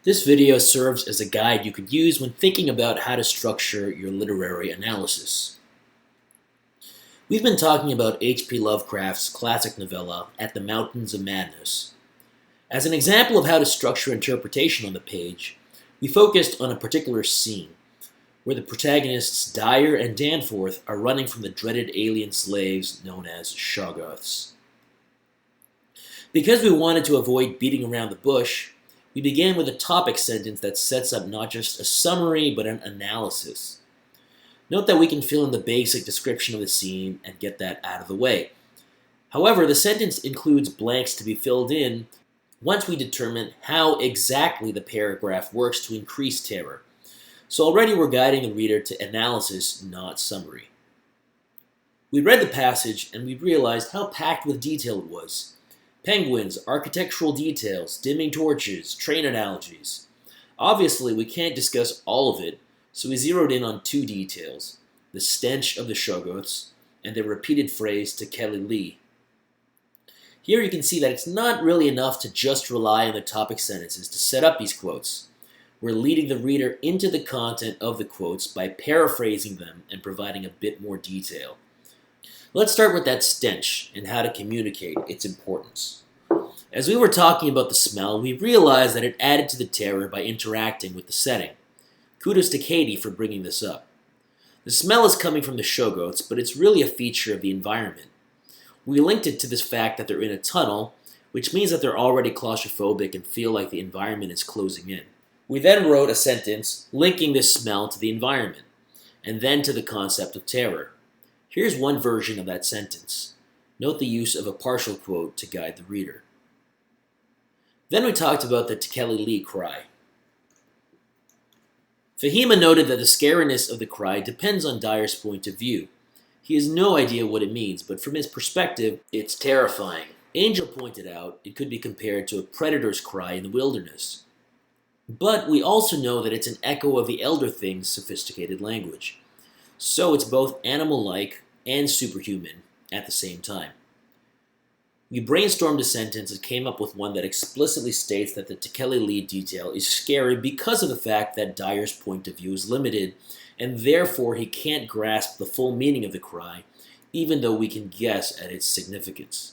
This video serves as a guide you could use when thinking about how to structure your literary analysis. We've been talking about H.P. Lovecraft's classic novella, At the Mountains of Madness. As an example of how to structure interpretation on the page, we focused on a particular scene, where the protagonists Dyer and Danforth are running from the dreaded alien slaves known as Shoggoths. Because we wanted to avoid beating around the bush, we began with a topic sentence that sets up not just a summary, but an analysis. Note that we can fill in the basic description of the scene and get that out of the way. However, the sentence includes blanks to be filled in once we determine how exactly the paragraph works to increase terror. So already we're guiding the reader to analysis, not summary. We read the passage and we realized how packed with detail it was. Penguins, architectural details, dimming torches, train analogies. Obviously, we can't discuss all of it, so we zeroed in on two details, the stench of the Shoggoths and the repeated phrase to Kelly Lee. Here you can see that it's not really enough to just rely on the topic sentences to set up these quotes. We're leading the reader into the content of the quotes by paraphrasing them and providing a bit more detail. Let's start with that stench and how to communicate its importance. As we were talking about the smell, we realized that it added to the terror by interacting with the setting. Kudos to Katie for bringing this up. The smell is coming from the Shoggoths, but it's really a feature of the environment. We linked it to this fact that they're in a tunnel, which means that they're already claustrophobic and feel like the environment is closing in. We then wrote a sentence linking this smell to the environment, and then to the concept of terror. Here's one version of that sentence. Note the use of a partial quote to guide the reader. Then we talked about the Kelly Lee cry. Fahima noted that the scariness of the cry depends on Dyer's point of view. He has no idea what it means, but from his perspective, it's terrifying. Angel pointed out it could be compared to a predator's cry in the wilderness. But we also know that it's an echo of the Elder Thing's sophisticated language. So it's both animal-like and superhuman at the same time. We brainstormed a sentence and came up with one that explicitly states that the Kelly Lee detail is scary because of the fact that Dyer's point of view is limited, and therefore he can't grasp the full meaning of the cry, even though we can guess at its significance.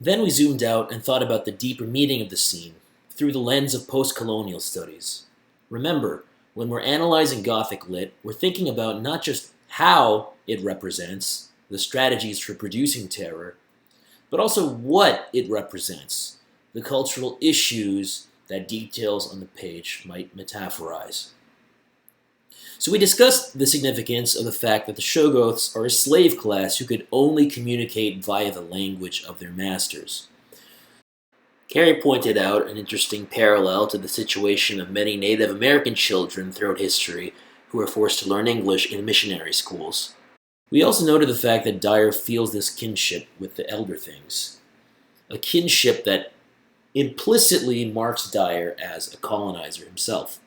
Then we zoomed out and thought about the deeper meaning of the scene through the lens of post-colonial studies. Remember, when we're analyzing Gothic lit, we're thinking about not just how it represents, the strategies for producing terror, but also what it represents, the cultural issues that details on the page might metaphorize. So we discussed the significance of the fact that the Shoggoths are a slave class who could only communicate via the language of their masters. Carrie pointed out an interesting parallel to the situation of many Native American children throughout history who were forced to learn English in missionary schools. We also noted the fact that Dyer feels this kinship with the Elder Things, a kinship that implicitly marks Dyer as a colonizer himself.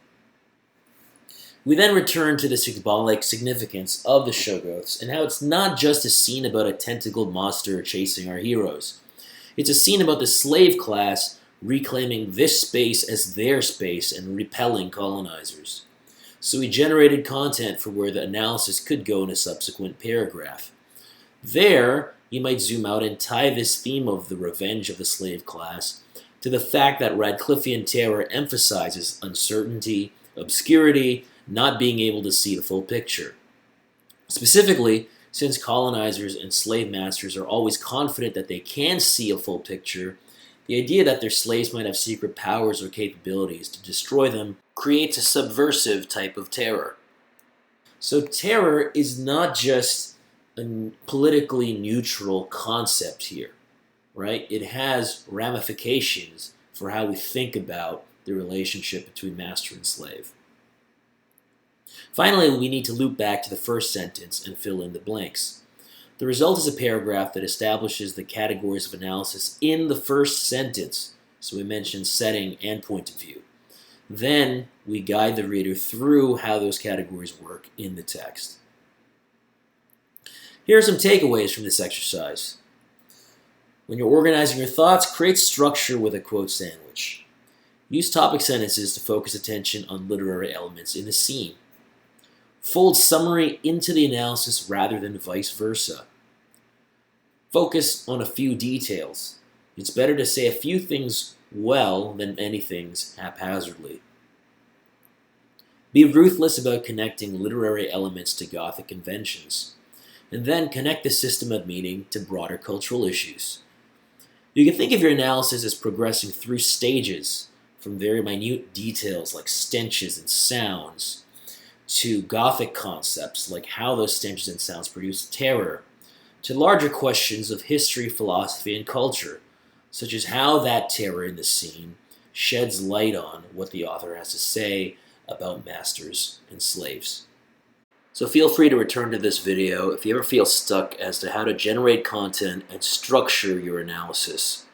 We then returned to the symbolic significance of the Shoggoths and how it's not just a scene about a tentacled monster chasing our heroes. It's a scene about the slave class reclaiming this space as their space and repelling colonizers. So we generated content for where the analysis could go in a subsequent paragraph. There, you might zoom out and tie this theme of the revenge of the slave class to the fact that Radcliffean terror emphasizes uncertainty, obscurity, not being able to see the full picture. Specifically, since colonizers and slave masters are always confident that they can see a full picture, the idea that their slaves might have secret powers or capabilities to destroy them creates a subversive type of terror. So terror is not just a politically neutral concept here, right? It has ramifications for how we think about the relationship between master and slave. Finally, we need to loop back to the first sentence and fill in the blanks. The result is a paragraph that establishes the categories of analysis in the first sentence. So we mentioned setting and point of view. Then we guide the reader through how those categories work in the text. Here are some takeaways from this exercise. When you're organizing your thoughts, create structure with a quote sandwich. Use topic sentences to focus attention on literary elements in a scene. Fold summary into the analysis rather than vice versa. Focus on a few details. It's better to say a few things well than many things haphazardly. Be ruthless about connecting literary elements to Gothic conventions, and then connect the system of meaning to broader cultural issues. You can think of your analysis as progressing through stages, from very minute details like stenches and sounds, to Gothic concepts like how those stenches and sounds produce terror, to larger questions of history, philosophy, and culture, such as how that terror in the scene sheds light on what the author has to say about masters and slaves. So feel free to return to this video if you ever feel stuck as to how to generate content and structure your analysis.